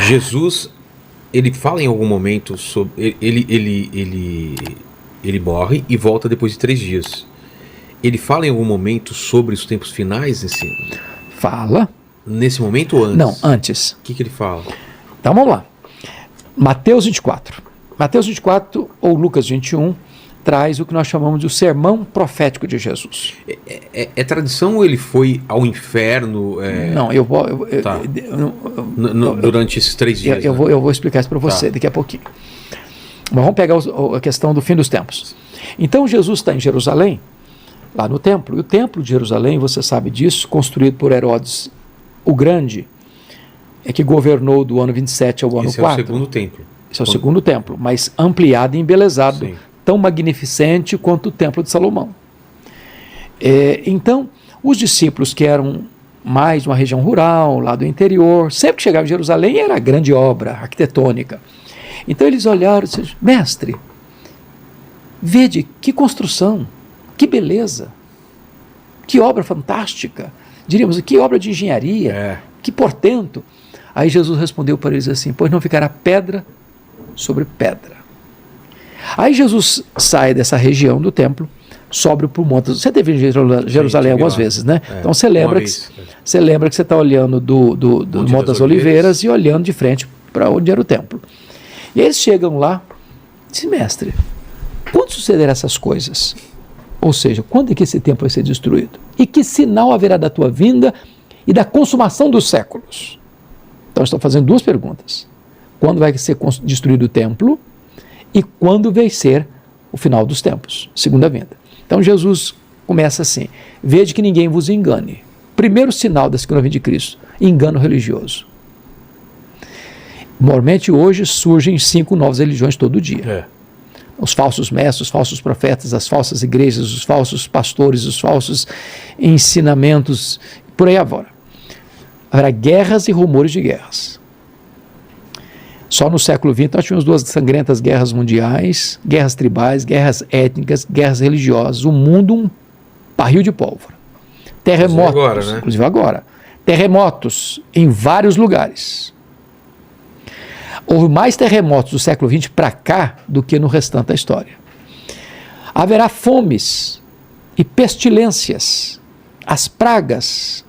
Jesus, ele fala em algum momento sobre... Ele morre e volta depois de 3 dias. Ele fala em algum momento sobre os tempos finais? Fala. Nesse momento ou antes? Não, antes. O que ele fala? Então vamos lá. Mateus 24. Mateus 24 ou Lucas 21 traz o que nós chamamos de o sermão profético de Jesus. É tradição ou ele foi ao inferno? Não, eu vou... Durante esses 3 dias. Eu vou explicar isso para você daqui a pouquinho. Mas vamos pegar a questão do fim dos tempos. Então Jesus está em Jerusalém, lá no templo. E o templo de Jerusalém, você sabe disso, construído por Herodes o Grande, que governou do ano 27 ao ano 4. Esse é o segundo templo. Esse é o segundo templo, mas ampliado e embelezado. Sim. Tão magnificente quanto o templo de Salomão. Então, os discípulos que eram mais de uma região rural, lá do interior, sempre que chegavam em Jerusalém era grande obra arquitetônica. Então eles olharam e disseram: mestre, vede que construção, que beleza, que obra fantástica, diríamos, que obra de engenharia, que portento. Aí Jesus respondeu para eles assim: pois não ficará pedra sobre pedra. Aí Jesus sai dessa região do templo, sobe para o monte. Você teve em Jerusalém algumas vezes, né? Então você lembra que você está olhando do Monte das Oliveiras e olhando de frente para onde era o templo. E eles chegam lá e dizem: mestre, quando sucederão essas coisas? Ou seja, quando é que esse templo vai ser destruído? E que sinal haverá da tua vinda e da consumação dos séculos? Então estão fazendo 2 perguntas. Quando vai ser destruído o templo? E quando vai ser o final dos tempos, segunda vinda. Então Jesus começa assim: vede que ninguém vos engane. Primeiro sinal da segunda vinda de Cristo: engano religioso. Normalmente hoje surgem 5 novas religiões todo dia. Os falsos mestres, os falsos profetas, as falsas igrejas, os falsos pastores, os falsos ensinamentos, por aí afora. Haverá guerras e rumores de guerras. Só no século XX nós tivemos 2 sangrentas guerras mundiais, guerras tribais, guerras étnicas, guerras religiosas, o mundo um barril de pólvora. Terremotos, agora, né? Inclusive agora. Terremotos em vários lugares. Houve mais terremotos do século XX para cá do que no restante da história. Haverá fomes e pestilências, as pragas,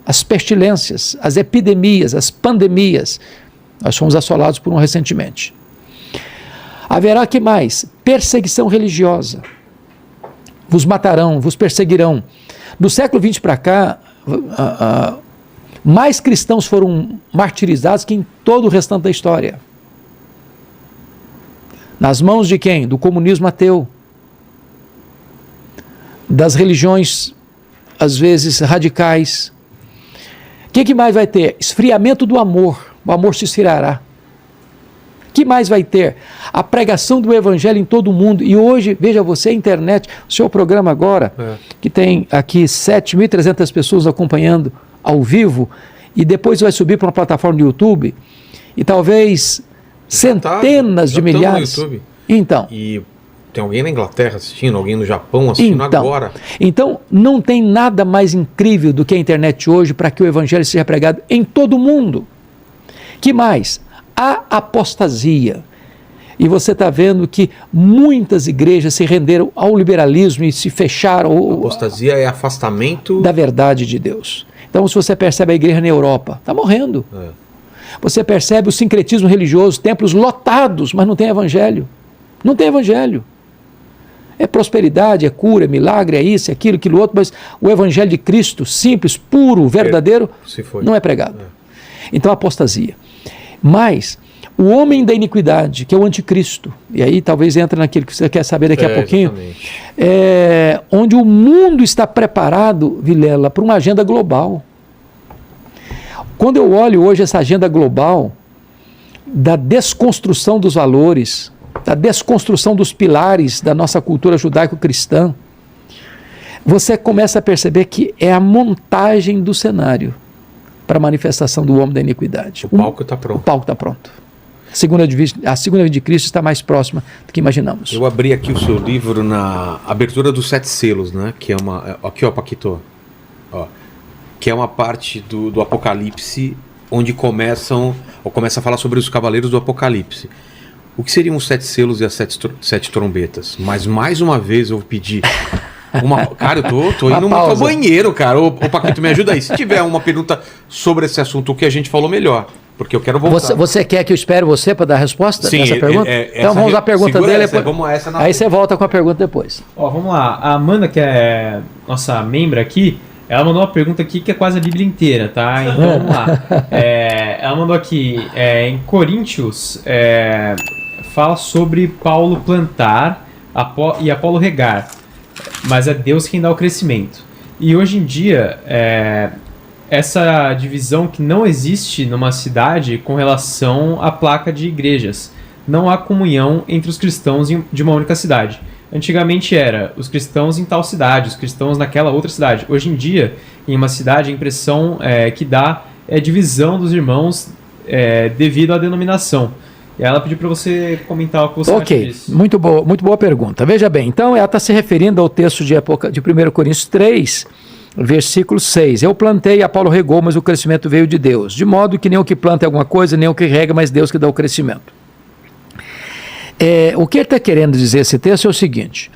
as pestilências, as epidemias, as pandemias. Nós fomos assolados por um recentemente. Haverá que mais? Perseguição religiosa. Vos matarão, vos perseguirão. Do século XX para cá, mais cristãos foram martirizados que em todo o restante da história. Nas mãos de quem? Do comunismo ateu. Das religiões, às vezes, radicais. O que mais vai ter? Esfriamento do amor. O amor se esfriará. O que mais vai ter? A pregação do evangelho em todo o mundo. E hoje, veja você, a internet, o seu programa agora, que tem aqui 7.300 pessoas acompanhando ao vivo, e depois vai subir para uma plataforma do YouTube, e talvez centenas de milhares. No YouTube. Então. E tem alguém na Inglaterra assistindo, alguém no Japão assistindo agora. Então, não tem nada mais incrível do que a internet hoje para que o evangelho seja pregado em todo o mundo. Que mais? A apostasia. E você está vendo que muitas igrejas se renderam ao liberalismo e se fecharam. A apostasia é afastamento da verdade de Deus. Então, se você percebe a igreja na Europa, está morrendo. Você percebe o sincretismo religioso, templos lotados, mas não tem evangelho. Não tem evangelho. É prosperidade, é cura, é milagre, é isso, é aquilo, aquilo outro, mas o evangelho de Cristo, simples, puro, verdadeiro, não é pregado. Então, apostasia. Mas o homem da iniquidade, que é o anticristo, e aí talvez entre naquilo que você quer saber daqui a pouquinho, onde o mundo está preparado, Vilela, para uma agenda global. Quando eu olho hoje essa agenda global da desconstrução dos valores, da desconstrução dos pilares da nossa cultura judaico-cristã, você começa a perceber que é a montagem do cenário para a manifestação do homem da iniquidade. O palco está pronto. O palco está pronto. A segunda vinda de Cristo está mais próxima do que imaginamos. Eu abri aqui o seu livro na abertura dos 7 selos, né? Que é uma... Aqui, ó, Paquito. Ó, que é uma parte do Apocalipse onde começa a falar sobre os cavaleiros do Apocalipse. O que seriam os 7 selos e as 7 trombetas? Mas mais uma vez eu vou pedir cara, eu tô indo muito ao banheiro, cara. Ô Paquito, me ajuda aí. Se tiver uma pergunta sobre esse assunto, o que a gente falou, melhor. Porque eu quero voltar. Você quer que eu espere você para dar a resposta dessa pergunta? Então vamos à pergunta dele. Aí você volta com a pergunta depois. Vamos lá. A Amanda, que é nossa membra aqui, ela mandou uma pergunta aqui que é quase a Bíblia inteira, tá? Então vamos lá. Ela mandou aqui, em Coríntios, fala sobre Paulo plantar e Apolo regar, mas é Deus quem dá o crescimento. E hoje em dia, essa divisão que não existe numa cidade com relação à placa de igrejas. Não há comunhão entre os cristãos de uma única cidade. Antigamente era os cristãos em tal cidade, os cristãos naquela outra cidade. Hoje em dia, em uma cidade, a impressão que dá é divisão dos irmãos devido à denominação. E ela pediu para você comentar o que você acha disso. Muito boa pergunta. Veja bem, então ela está se referindo ao texto de 1 Coríntios 3, versículo 6. Eu plantei, Apolo regou, mas o crescimento veio de Deus. De modo que nem o que planta é alguma coisa, nem o que rega, mas Deus que dá o crescimento. O que ele está querendo dizer esse texto é o seguinte: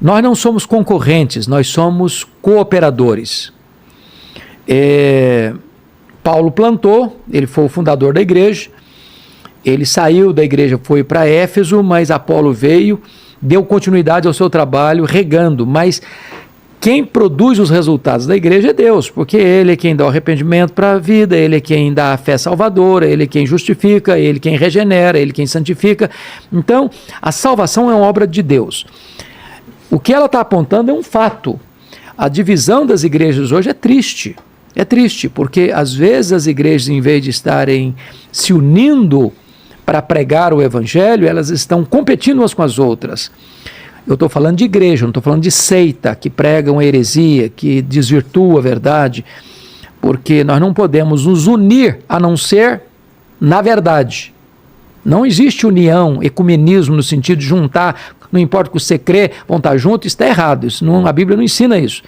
nós não somos concorrentes, nós somos cooperadores. Paulo plantou, ele foi o fundador da igreja, ele saiu da igreja, foi para Éfeso, mas Apolo veio, deu continuidade ao seu trabalho, regando, mas quem produz os resultados da igreja é Deus, porque Ele é quem dá o arrependimento para a vida, Ele é quem dá a fé salvadora, Ele é quem justifica, Ele é quem regenera, Ele é quem santifica. Então, a salvação é uma obra de Deus. O que ela está apontando é um fato. A divisão das igrejas hoje é triste. É triste, porque às vezes as igrejas, em vez de estarem se unindo para pregar o evangelho, elas estão competindo umas com as outras. Eu estou falando de igreja, não estou falando de seita, que pregam heresia, que desvirtua a verdade, porque nós não podemos nos unir a não ser na verdade. Não existe união, ecumenismo, no sentido de juntar, não importa o que você crê, vão estar juntos, isso está errado, a Bíblia não ensina isso.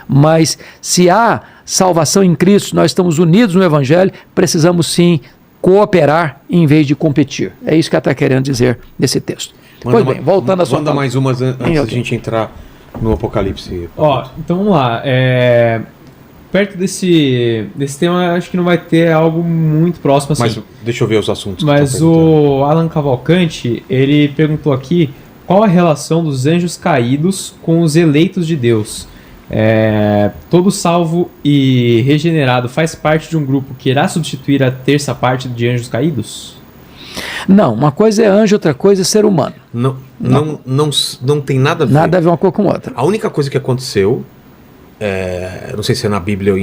Mas se há salvação em Cristo, nós estamos unidos no Evangelho, precisamos sim cooperar em vez de competir. É isso que ela está querendo dizer nesse texto. Pois bem, voltando à sua manda mais umas antes da gente entrar no Apocalipse. Então vamos lá. Perto desse tema, acho que não vai ter algo muito próximo assim. Mas deixa eu ver os assuntos. Mas o Alan Cavalcante, ele perguntou aqui qual a relação dos anjos caídos com os eleitos de Deus. Todo salvo e regenerado faz parte de um grupo que irá substituir a terça parte de anjos caídos? Não, uma coisa é anjo, outra coisa é ser humano. Não tem nada a ver. Nada a ver uma coisa com outra. A única coisa que aconteceu, não sei se é na Bíblia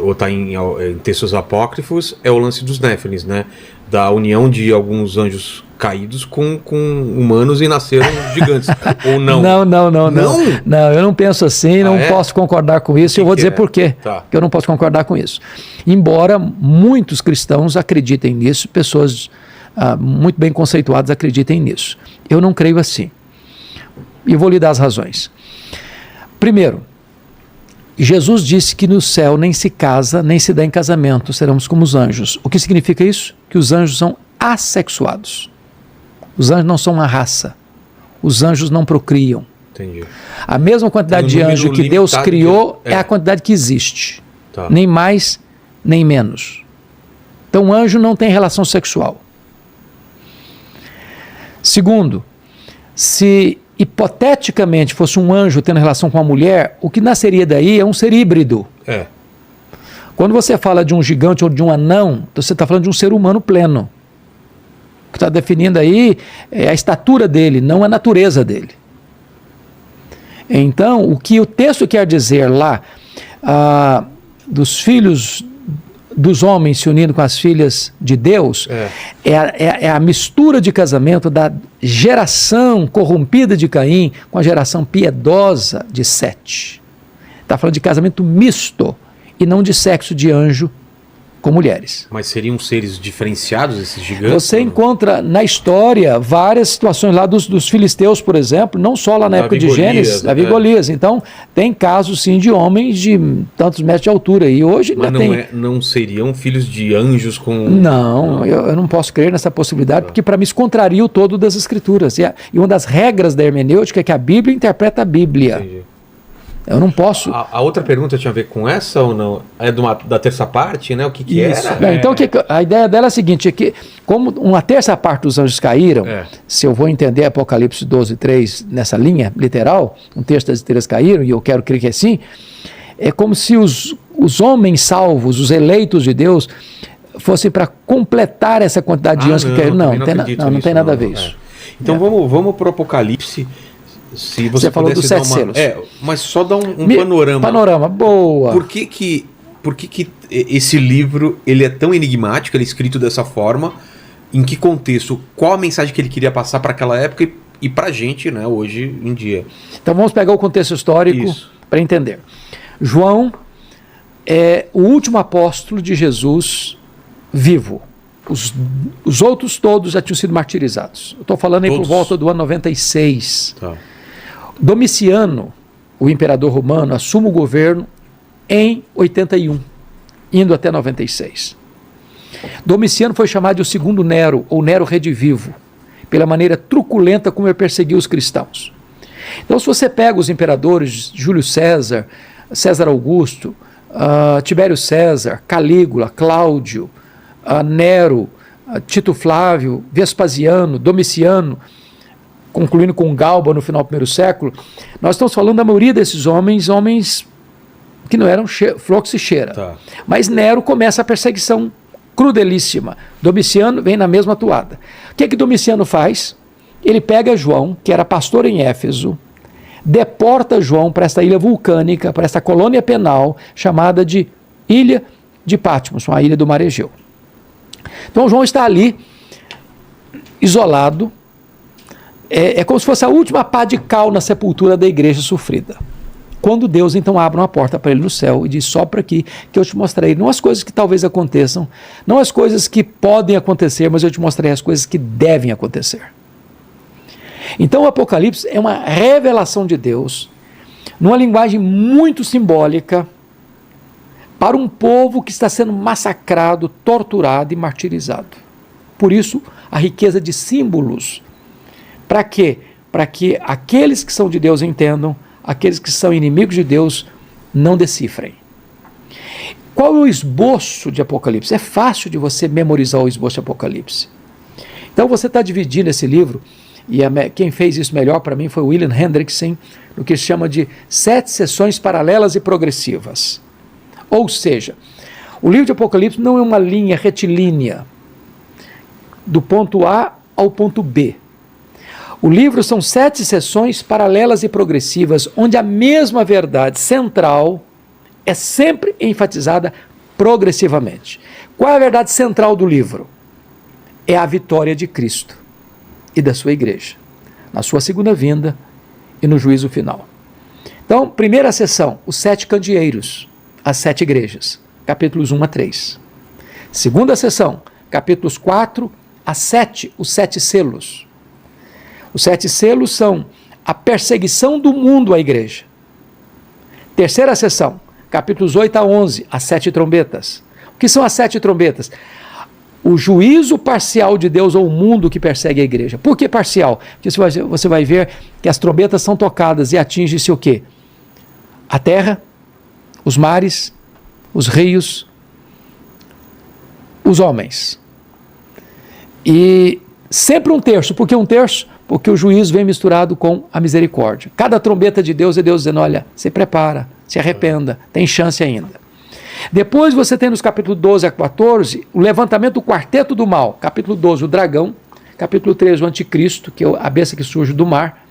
ou está em textos apócrifos, é o lance dos Néfilins, né? Da união de alguns anjos caídos com humanos e nasceram gigantes. Ou não? Não, eu não penso assim, não posso concordar com isso. Eu vou dizer por quê. Porque eu não posso concordar com isso. Embora muitos cristãos acreditem nisso, pessoas muito bem conceituadas acreditem nisso. Eu não creio assim. E vou lhe dar as razões. Primeiro, Jesus disse que no céu nem se casa, nem se dá em casamento, seremos como os anjos. O que significa isso? Que os anjos são assexuados. Os anjos não são uma raça. Os anjos não procriam. Entendi. A mesma quantidade de anjo que Deus criou é a quantidade que existe. Nem mais, nem menos. Então, anjo não tem relação sexual. Segundo, se hipoteticamente fosse um anjo tendo relação com uma mulher, o que nasceria daí é um ser híbrido. Quando você fala de um gigante ou de um anão, você está falando de um ser humano pleno. O que está definindo aí é a estatura dele, não a natureza dele. Então, o que o texto quer dizer lá, dos filhos dos homens se unindo com as filhas de Deus, é a mistura de casamento da geração corrompida de Caim com a geração piedosa de Sete. Está falando de casamento misto e não de sexo de anjo com mulheres. Mas seriam seres diferenciados, esses gigantes? Você encontra na história várias situações lá dos filisteus, por exemplo, não só lá na época de Gênesis, Davi e Golias. Então, tem casos sim de homens de tantos metros de altura. E hoje mas não seriam filhos de anjos com... Não, eu não posso crer nessa possibilidade, porque para mim isso contraria o todo das Escrituras. E uma das regras da hermenêutica é que a Bíblia interpreta a Bíblia. Entendi. Eu não posso... A outra pergunta tinha a ver com essa ou não? É da terça parte, né? O que Isso. era? Então, a ideia dela é a seguinte, é que como uma terça parte dos anjos caíram, se eu vou entender Apocalipse 12:3 nessa linha literal, um terço das estrelas caíram, e eu quero crer que é assim, é como se os homens salvos, os eleitos de Deus, fossem para completar essa quantidade de anjos que caíram. Não tem nada a ver isso. Então vamos para o Apocalipse. Se você falou dos 7 selos. Mas só dá um panorama. Panorama, boa. Por que esse livro ele é tão enigmático, ele é escrito dessa forma? Em que contexto? Qual a mensagem que ele queria passar para aquela época e para a gente, né, hoje em dia? Então vamos pegar o contexto histórico para entender. João é o último apóstolo de Jesus vivo. Os outros todos já tinham sido martirizados. Eu estou falando aí por volta do ano 96. Tá. Domiciano, o imperador romano, assume o governo em 81, indo até 96. Domiciano foi chamado de o segundo Nero, ou Nero redivivo, pela maneira truculenta como ele perseguiu os cristãos. Então, se você pega os imperadores, Júlio César, César Augusto, Tibério César, Calígula, Cláudio, Nero, Tito Flávio, Vespasiano, Domiciano, concluindo com Galba no final do primeiro século, nós estamos falando da maioria desses homens que não eram fluxo e cheira. Tá. Mas Nero começa a perseguição crudelíssima. Domiciano vem na mesma toada. O que Domiciano faz? Ele pega João, que era pastor em Éfeso, deporta João para esta ilha vulcânica, para esta colônia penal, chamada de Ilha de Patmos, uma ilha do mar Egeu. Então João está ali, isolado, é como se fosse a última pá de cal na sepultura da igreja sofrida. Quando Deus então abre uma porta para ele no céu e diz: sopra aqui que eu te mostrarei, não as coisas que talvez aconteçam, não as coisas que podem acontecer, mas eu te mostrarei as coisas que devem acontecer. Então o Apocalipse é uma revelação de Deus, numa linguagem muito simbólica, para um povo que está sendo massacrado, torturado e martirizado. Por isso, a riqueza de símbolos. Para quê? Para que aqueles que são de Deus entendam, aqueles que são inimigos de Deus não decifrem. Qual é o esboço de Apocalipse? É fácil de você memorizar o esboço de Apocalipse. Então você está dividindo esse livro, e quem fez isso melhor para mim foi William Hendrickson, no que se chama de 7 sessões paralelas e progressivas. Ou seja, o livro de Apocalipse não é uma linha retilínea do ponto A ao ponto B. O livro são 7 sessões paralelas e progressivas, onde a mesma verdade central é sempre enfatizada progressivamente. Qual é a verdade central do livro? É a vitória de Cristo e da sua igreja, na sua segunda vinda e no juízo final. Então, primeira sessão, os 7 candeeiros, as 7 igrejas, capítulos 1 a 3. Segunda sessão, capítulos 4 a 7, os 7 selos. Os 7 selos são a perseguição do mundo à igreja. Terceira sessão, capítulos 8 a 11, as 7 trombetas. O que são as 7 trombetas? O juízo parcial de Deus ao mundo que persegue a igreja. Por que parcial? Porque você vai ver que as trombetas são tocadas e atingem-se o quê? A terra, os mares, os rios, os homens. E sempre um terço. Por que um terço? Porque o juízo vem misturado com a misericórdia. Cada trombeta de Deus é Deus dizendo: olha, se prepara, se arrependa, tem chance ainda. Depois você tem nos capítulos 12 a 14 o levantamento do quarteto do mal. Capítulo 12, o dragão. Capítulo 13, o anticristo, que é a besta que surge do mar.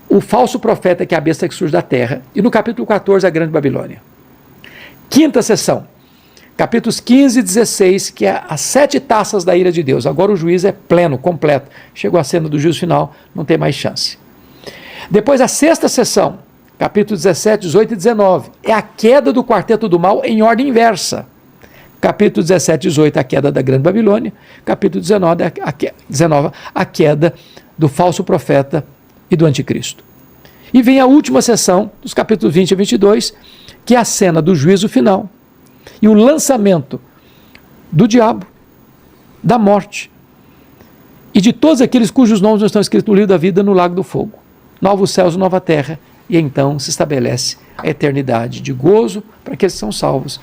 O falso profeta, que é a besta que surge da terra. E no capítulo 14, a grande Babilônia. Quinta sessão, capítulos 15 e 16, que é as 7 taças da ira de Deus. Agora o juízo é pleno, completo. Chegou a cena do juízo final, não tem mais chance. Depois a sexta sessão, capítulos 17, 18 e 19, é a queda do quarteto do mal em ordem inversa. Capítulo 17 e 18, a queda da Grande Babilônia. Capítulo 19, a queda do falso profeta e do anticristo. E vem a última sessão, dos capítulos 20 a 22, que é a cena do juízo final e o lançamento do diabo, da morte e de todos aqueles cujos nomes não estão escritos no livro da vida no lago do fogo. Novos céus e nova terra, e então se estabelece a eternidade de gozo para aqueles que são salvos,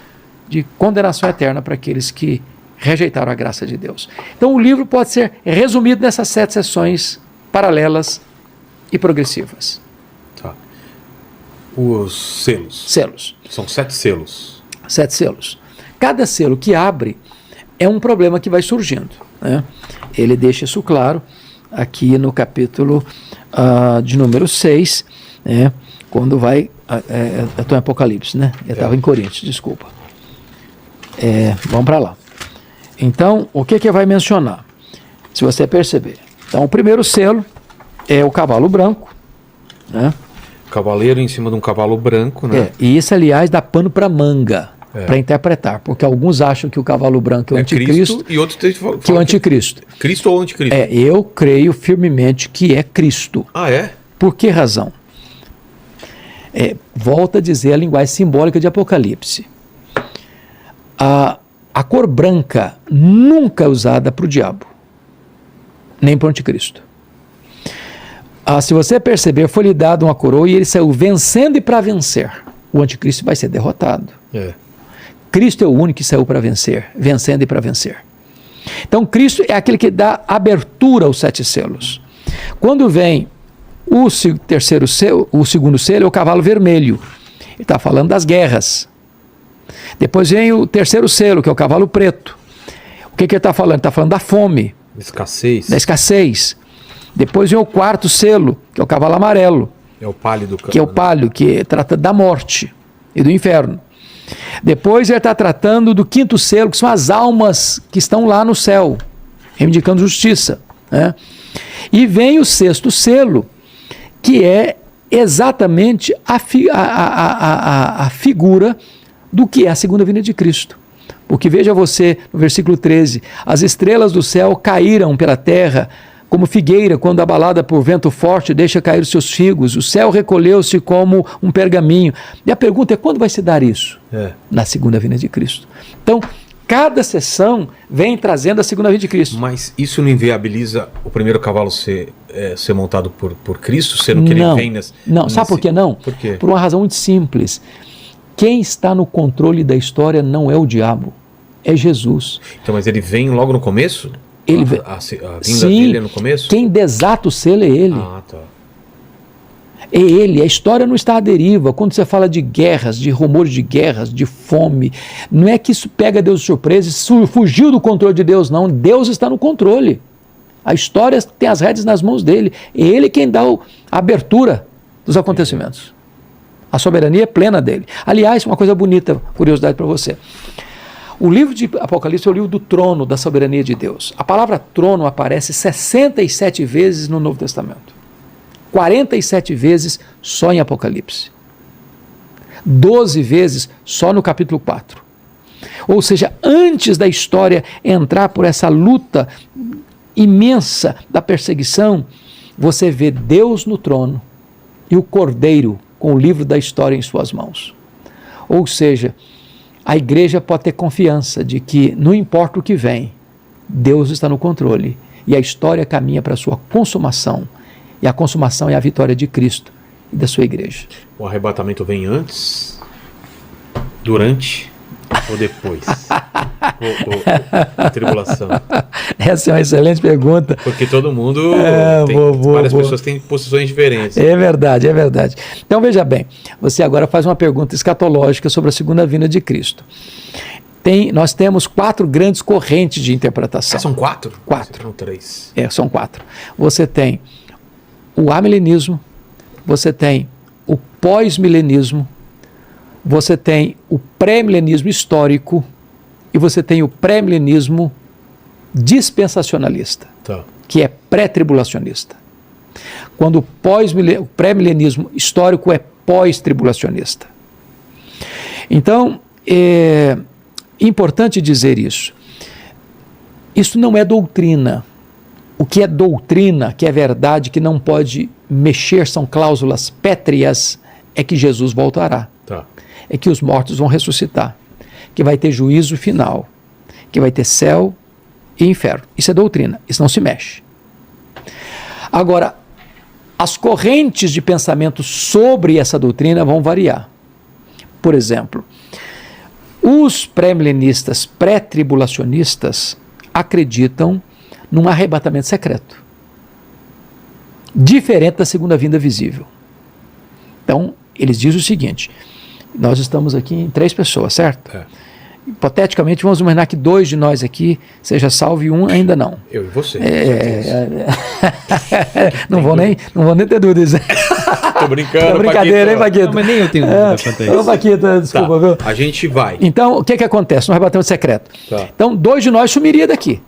de condenação eterna para aqueles que rejeitaram a graça de Deus. Então o livro pode ser resumido nessas 7 sessões paralelas e progressivas. Tá. Os selos. Selos. São 7 selos. 7 selos. Cada selo que abre é um problema que vai surgindo, né? Ele deixa isso claro aqui no capítulo de número 6, né? Quando vai... eu estou em Apocalipse, né? Eu estava em Coríntios, desculpa. Vamos para lá. Então, o que vai mencionar? Se você perceber. Então, o primeiro selo é o cavalo branco, né? Cavaleiro em cima de um cavalo branco, né? E isso, aliás, dá pano para manga para interpretar, porque alguns acham que o cavalo branco é o anticristo Cristo, e outros falam que é o anticristo. Cristo ou anticristo? Eu creio firmemente que é Cristo. Ah, é? Por que razão? Volta a dizer a linguagem simbólica de Apocalipse. A cor branca nunca é usada para o diabo, nem para o anticristo. Se você perceber, foi lhe dado uma coroa e ele saiu vencendo e para vencer. O anticristo vai ser derrotado. Cristo é o único que saiu para vencer, vencendo e para vencer. Então Cristo é aquele que dá abertura aos 7 selos. Quando vem o terceiro selo, o segundo selo é o cavalo vermelho. Ele está falando das guerras. Depois vem o terceiro selo, que é o cavalo preto. O que ele está falando? Ele está falando da fome. Escassez. Da escassez. Depois vem o quarto selo, que é o cavalo amarelo. É o pálido. Que é o pálido, que trata da morte e do inferno. Depois ele está tratando do quinto selo, que são as almas que estão lá no céu, reivindicando justiça, né? E vem o sexto selo, que é exatamente a figura do que é a segunda vinda de Cristo. Porque veja você, no versículo 13, as estrelas do céu caíram pela terra, como figueira, quando abalada por vento forte, deixa cair os seus figos. O céu recolheu-se como um pergaminho. E a pergunta é, quando vai se dar isso? Na segunda vinda de Cristo. Então, cada sessão vem trazendo a segunda vinda de Cristo. Mas isso não inviabiliza o primeiro cavalo ser montado por Cristo, sendo que ele vem nesse... Não, sabe por que não? Por quê? Por uma razão muito simples. Quem está no controle da história não é o diabo, é Jesus. Então, mas ele vem logo no começo? A vinda dele é no começo? Quem desata o selo é ele. Tá. É ele. A história não está à deriva. Quando você fala de guerras, de rumores de guerras, de fome, não é que isso pega Deus de surpresa e fugiu do controle de Deus, não. Deus está no controle. A história tem as rédeas nas mãos dele. É ele quem dá a abertura dos acontecimentos. A soberania é plena dele. Aliás, uma coisa bonita, curiosidade para você. O livro de Apocalipse é o livro do trono, da soberania de Deus. A palavra trono aparece 67 vezes no Novo Testamento. 47 vezes só em Apocalipse. 12 vezes só no capítulo 4. Ou seja, antes da história entrar por essa luta imensa da perseguição, você vê Deus no trono e o Cordeiro com o livro da história em suas mãos. Ou seja, a igreja pode ter confiança de que, não importa o que vem, Deus está no controle e a história caminha para a sua consumação. E a consumação é a vitória de Cristo e da sua igreja. O arrebatamento vem antes, durante ou depois? A tribulação. Essa é uma excelente pergunta. Porque todo mundo várias pessoas têm posições diferentes. É verdade, é verdade. Então veja bem, você agora faz uma pergunta escatológica sobre a segunda vinda de Cristo. Nós temos 4 grandes correntes de interpretação. São 4? 4. São 3. São 4. Você tem o amilenismo, você tem o pós-milenismo, você tem o pré-milenismo histórico e você tem o pré-milenismo dispensacionalista, que é pré-tribulacionista. Quando o pré-milenismo histórico é pós-tribulacionista. Então, importante dizer isso. Isso não é doutrina. O que é doutrina, que é verdade, que não pode mexer, são cláusulas pétreas, é que Jesus voltará. Tá. É que os mortos vão ressuscitar. Que vai ter juízo final. Que vai ter céu e inferno. Isso é doutrina. Isso não se mexe. Agora, as correntes de pensamento sobre essa doutrina vão variar. Por exemplo, os pré-milenistas, pré-tribulacionistas, acreditam num arrebatamento secreto, diferente da segunda vinda visível. Então, eles dizem o seguinte: nós estamos aqui em 3 pessoas, certo? É. Hipoteticamente, vamos imaginar que 2 de nós aqui seja salvo e 1 ainda não. Eu e você. Não vou nem ter dúvidas. Tô brincando, É brincadeira, hein, Paquito? Não, mas nem eu tenho dúvida quanto a isso. Ô, Paquito, desculpa, viu? A gente vai. Então, o que acontece no arrebatamento secreto? Tá. Então, 2 de nós sumiria daqui.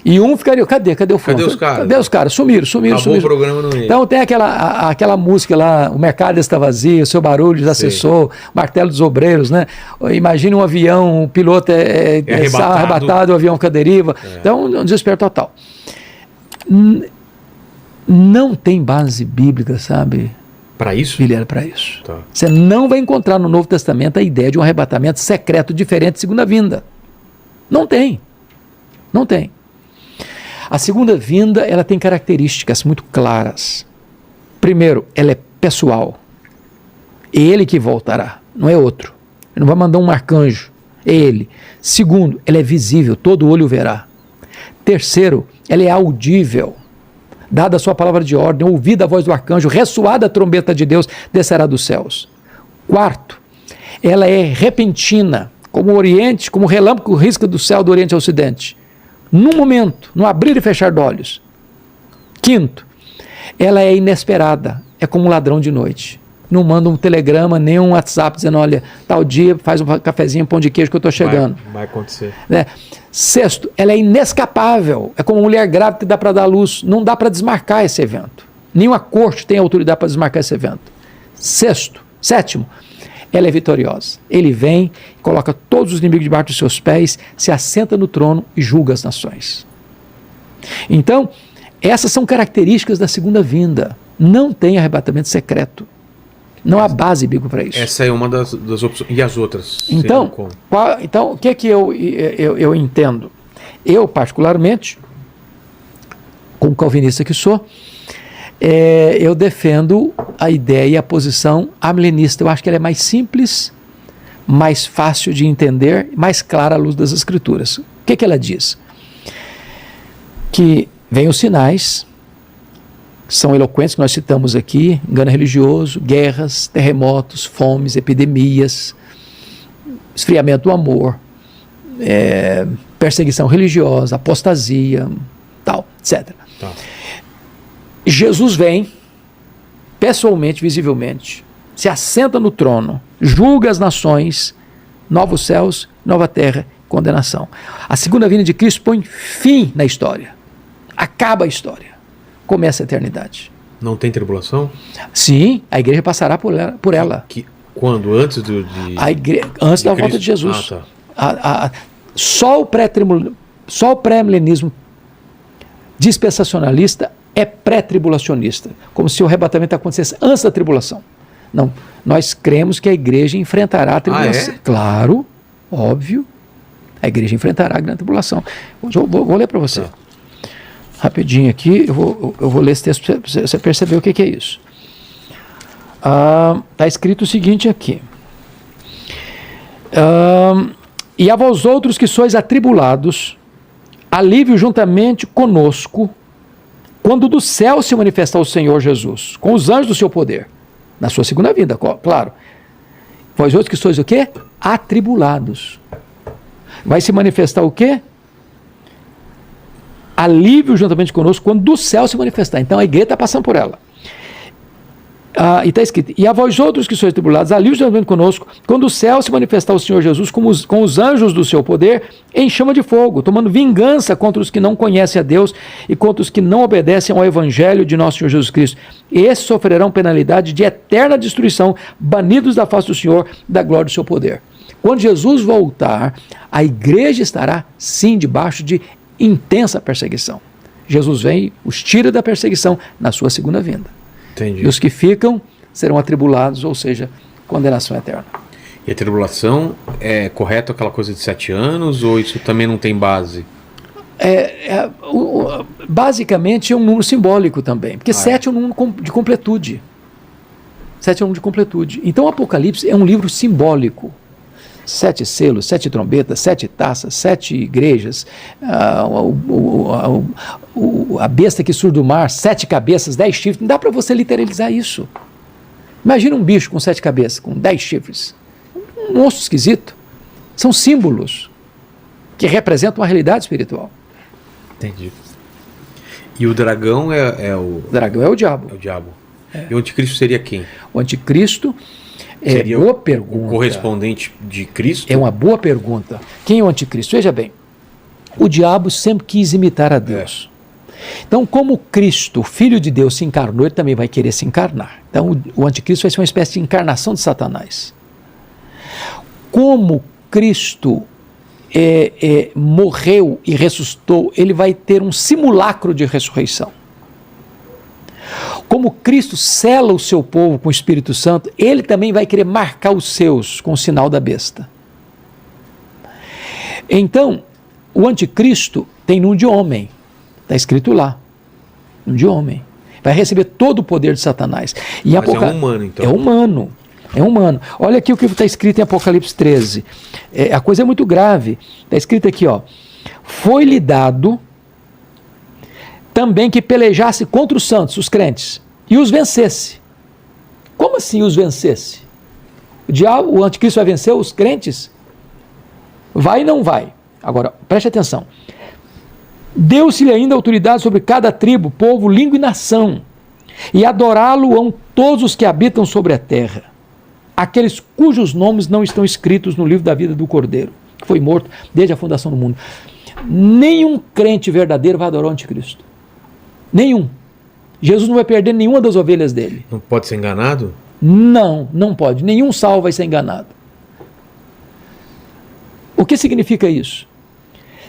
E 1 ficaria... Cadê o fulano? Cadê os caras? Cadê os caras? Sumiram. Acabou o programa, não ia. Então, tem aquela música lá, o mercado está vazio, o seu barulho já cessou, o martelo dos obreiros, né? Imagine um avião, o piloto é arrebatado, o avião fica à deriva. Então, um desespero total. Não tem base bíblica, sabe? Para isso? Guilherme, para isso. Tá. Você não vai encontrar no Novo Testamento a ideia de um arrebatamento secreto diferente de segunda vinda. Não tem. Não tem. A segunda vinda, ela tem características muito claras. Primeiro, ela é pessoal. É ele que voltará, não é outro. Ele não vai mandar um arcanjo, é ele. Segundo, ela é visível, todo olho verá. Terceiro, ela é audível. Dada a sua palavra de ordem, ouvida a voz do arcanjo, ressoada a trombeta de Deus, descerá dos céus. Quarto, ela é repentina, como o Oriente, como o relâmpago risca do céu do Oriente ao Ocidente. Num momento, no abrir e fechar de olhos. Quinto, ela é inesperada, é como um ladrão de noite. Não manda um telegrama, nem um WhatsApp dizendo, olha, tal dia faz um cafezinho, pão de queijo que eu estou chegando. Vai acontecer. Né? Sexto, ela é inescapável, é como uma mulher grávida que dá para dar luz, não dá para desmarcar esse evento. Nenhuma corte tem autoridade para desmarcar esse evento. Sétimo, ela é vitoriosa. Ele vem, coloca todos os inimigos debaixo dos seus pés, se assenta no trono e julga as nações. Então, essas são características da segunda vinda. Não tem arrebatamento secreto. Não há base bíblica para isso. Essa é uma das opções. E as outras? Então, o que é que eu entendo? Eu, particularmente, como calvinista que sou, eu defendo a ideia e a posição amilenista. Eu acho que ela é mais simples, mais fácil de entender, mais clara à luz das Escrituras. O que ela diz? Que vem os sinais, que são eloquentes, que nós citamos aqui: engano religioso, guerras, terremotos, fomes, epidemias, esfriamento do amor, perseguição religiosa, apostasia, tal, etc. Tá. Jesus vem, pessoalmente, visivelmente, se assenta no trono, julga as nações, novos céus, nova terra, condenação. A segunda vinda de Cristo põe fim na história, acaba a história, começa a eternidade. Não tem tribulação? Sim, a igreja passará por ela. Quando? Antes antes da volta de Jesus. Ah, tá. Só o pré-milenismo dispensacionalista é pré-tribulacionista, como se o arrebatamento acontecesse antes da tribulação. Não, nós cremos que a igreja enfrentará a tribulação. Claro, óbvio, a igreja enfrentará a grande tribulação. Vou ler para você. Tá. Rapidinho aqui, eu vou ler esse texto para você perceber o que é isso. Está escrito o seguinte aqui: e a vós outros que sois atribulados, alívio juntamente conosco, quando do céu se manifestar o Senhor Jesus, com os anjos do seu poder, na sua segunda vinda, claro. Vós outros que sois o quê? Atribulados. Vai se manifestar o quê? Alívio juntamente conosco, quando do céu se manifestar. Então a igreja está passando por ela. E está escrito: e a vós outros que sois tribulados, alívio juntamente conosco, quando o céu se manifestar o Senhor Jesus com os anjos do seu poder, em chama de fogo, tomando vingança contra os que não conhecem a Deus e contra os que não obedecem ao evangelho de nosso Senhor Jesus Cristo. Esses sofrerão penalidade de eterna destruição, banidos da face do Senhor, da glória do seu poder. Quando Jesus voltar, a igreja estará, sim, debaixo de intensa perseguição. Jesus vem, os tira da perseguição na sua segunda vinda. Entendi. E os que ficam serão atribulados, ou seja, condenação eterna. E a tribulação é correto aquela coisa de 7 anos ou isso também não tem base? Basicamente é um número simbólico também, porque 7 é um número de completude. 7 é um número de completude. Então o Apocalipse é um livro simbólico. 7 selos, 7 trombetas, 7 taças, 7 igrejas, a besta que surge do mar, 7 cabeças, 10 chifres. Não dá para você literalizar isso. Imagina um bicho com 7 cabeças, com 10 chifres. Um monstro esquisito. São símbolos que representam uma realidade espiritual. Entendi. E o dragão é o... O dragão é o diabo. É o diabo. E o anticristo seria quem? O anticristo Seria boa pergunta. O correspondente de Cristo? É uma boa pergunta. Quem é o anticristo? Veja bem, o diabo sempre quis imitar a Deus. Então, como Cristo, Filho de Deus, se encarnou, ele também vai querer se encarnar. Então, o anticristo vai ser uma espécie de encarnação de Satanás. Como Cristo morreu e ressuscitou, ele vai ter um simulacro de ressurreição. Como Cristo sela o seu povo com o Espírito Santo, ele também vai querer marcar os seus com o sinal da besta. Então, o anticristo tem nome de homem, está escrito lá, nome de homem. Vai receber todo o poder de Satanás. E mas é humano, então. É humano. É humano. Olha aqui o que está escrito em Apocalipse 13. A coisa é muito grave. Está escrito aqui, ó. Foi-lhe dado também que pelejasse contra os santos, os crentes, e os vencesse. Como assim os vencesse? O diabo, o anticristo vai vencer os crentes? Vai e não vai. Agora, preste atenção. Deu-se-lhe ainda autoridade sobre cada tribo, povo, língua e nação, e adorá-lo-ão todos os que habitam sobre a terra, aqueles cujos nomes não estão escritos no livro da vida do Cordeiro, que foi morto desde a fundação do mundo. Nenhum crente verdadeiro vai adorar o anticristo. Nenhum. Jesus não vai perder nenhuma das ovelhas dele. Não pode ser enganado? Não, não pode. Nenhum salvo vai ser enganado. O que significa isso?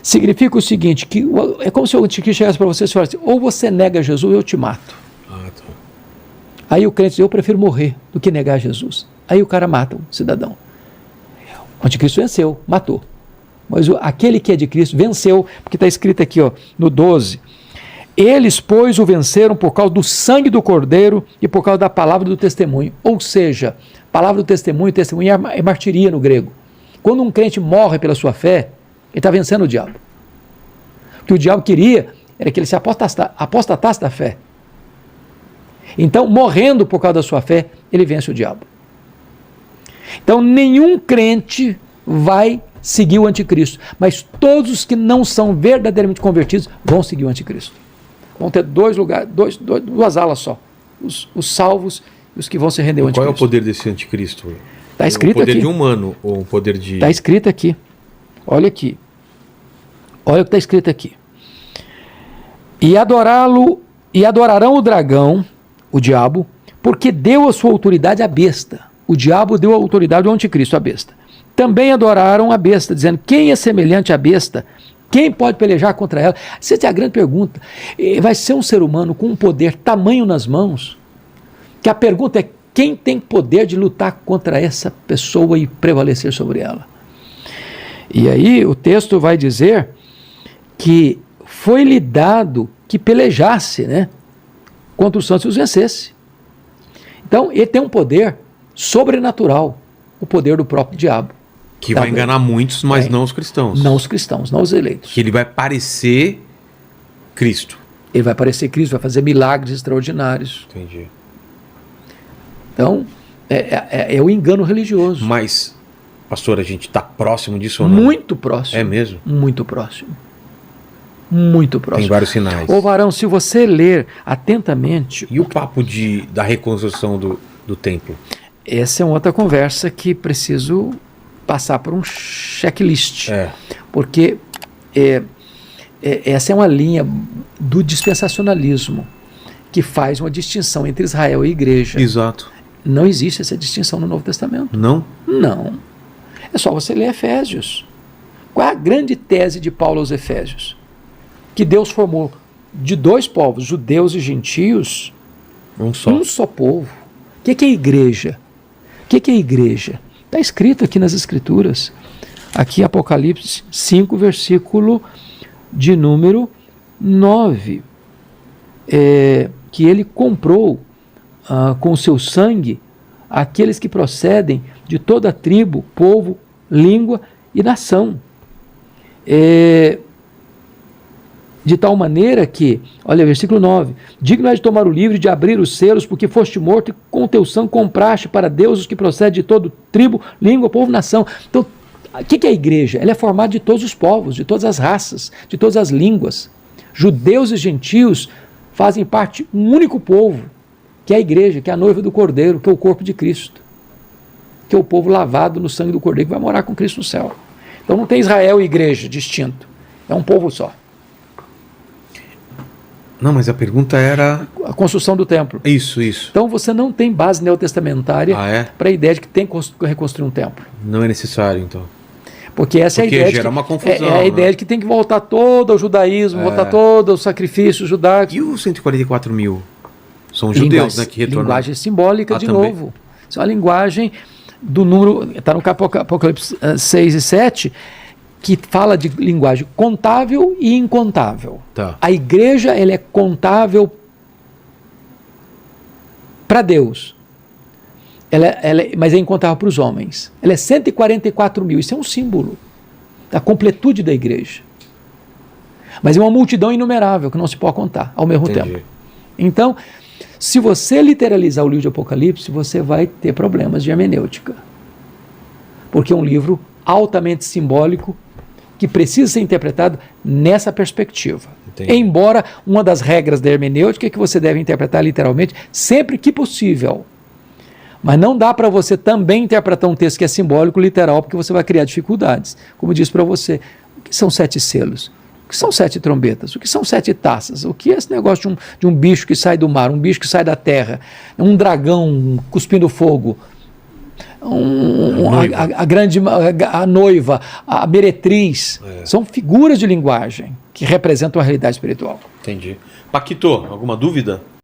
Significa o seguinte, que é como se o anticristo chegasse para você e falasse, ou você nega Jesus ou eu te mato. Ah, tá. Aí o crente diz, eu prefiro morrer do que negar Jesus. Aí o cara mata o cidadão. O anticristo venceu, matou. Mas aquele que é de Cristo venceu, porque está escrito aqui, ó, no 12, eles, pois, o venceram por causa do sangue do Cordeiro e por causa da palavra do testemunho. Ou seja, palavra do testemunho é martiria no grego. Quando um crente morre pela sua fé, ele está vencendo o diabo. O que o diabo queria era que ele se apostatasse da fé. Então, morrendo por causa da sua fé, ele vence o diabo. Então, nenhum crente vai seguir o anticristo, mas todos os que não são verdadeiramente convertidos vão seguir o anticristo. Vão ter duas alas só, os salvos e os que vão se render ao anticristo. Qual é o poder desse anticristo? Está escrito aqui. O poder de humano ou o poder de... Está escrito aqui. Olha aqui. Olha o que está escrito aqui. E adorarão o dragão, o diabo, porque deu a sua autoridade à besta. O diabo deu a autoridade ao anticristo, à besta. Também adoraram a besta, dizendo, quem é semelhante à besta? Quem pode pelejar contra ela? Essa é a grande pergunta. Vai ser um ser humano com um poder tamanho nas mãos, que a pergunta é, quem tem poder de lutar contra essa pessoa e prevalecer sobre ela? E aí o texto vai dizer que foi-lhe dado que pelejasse, né, contra os santos e os vencesse. Então ele tem um poder sobrenatural, o poder do próprio diabo. Que vai enganar muitos, mas não os cristãos. Não os cristãos, não os eleitos. Que ele vai parecer Cristo. Ele vai parecer Cristo, vai fazer milagres extraordinários. Entendi. Então, é o engano religioso. Mas, pastor, a gente está próximo disso ou não? Muito próximo. É mesmo? Muito próximo. Muito próximo. Tem vários sinais. Ô varão, se você ler atentamente... E o papo da reconstrução do templo? Essa é uma outra conversa que preciso passar por um checklist. Porque essa é uma linha do dispensacionalismo que faz uma distinção entre Israel e igreja. Exato. Não existe essa distinção no Novo Testamento. Não? Não. É só você ler Efésios. Qual é a grande tese de Paulo aos Efésios? Que Deus formou de dois povos, judeus e gentios, um só povo. O que é a igreja? O que é a igreja? Está escrito aqui nas Escrituras. Aqui Apocalipse 5, versículo de número 9. Que ele comprou com o seu sangue aqueles que procedem de toda tribo, povo, língua e nação. De tal maneira que, olha, versículo 9, digno é de tomar o livro e de abrir os selos, porque foste morto e com teu sangue compraste para Deus os que procedem de todo tribo, língua, povo, nação. Então, o que é a igreja? Ela é formada de todos os povos, de todas as raças, de todas as línguas. Judeus e gentios fazem parte de um único povo, que é a igreja, que é a noiva do Cordeiro, que é o corpo de Cristo, que é o povo lavado no sangue do Cordeiro, que vai morar com Cristo no céu. Então não tem Israel e igreja distinto, é um povo só. Não, mas a pergunta era... A construção do templo. Isso. Então você não tem base neotestamentária para a ideia de que tem que reconstruir um templo. Não é necessário, então. Porque essa é a ideia. Gera uma confusão. É a ideia de que tem que voltar todo o judaísmo, voltar todo o sacrifício judaico. E os 144 mil? São judeus, né, que retornam. Linguagem simbólica, de também. novo. Isso é uma linguagem do número, está no Apocalipse 6 e 7, que fala de linguagem contável e incontável. Tá. A igreja, ela é contável para Deus, mas é incontável para os homens. Ela é 144 mil, isso é um símbolo da completude da igreja. Mas é uma multidão inumerável que não se pode contar ao mesmo tempo. Então, se você literalizar o livro de Apocalipse, você vai ter problemas de hermenêutica. Porque é um livro altamente simbólico que precisa ser interpretado nessa perspectiva. Entendi. Embora uma das regras da hermenêutica é que você deve interpretar literalmente sempre que possível. Mas não dá para você também interpretar um texto que é simbólico literal, porque você vai criar dificuldades. Como eu disse para você, o que são 7 selos? O que são 7 trombetas? O que são 7 taças? O que é esse negócio de um bicho que sai do mar, um bicho que sai da terra, um dragão cuspindo fogo, a noiva, a meretriz? São figuras de linguagem que representam a realidade espiritual. Entendi. Paquito, alguma dúvida?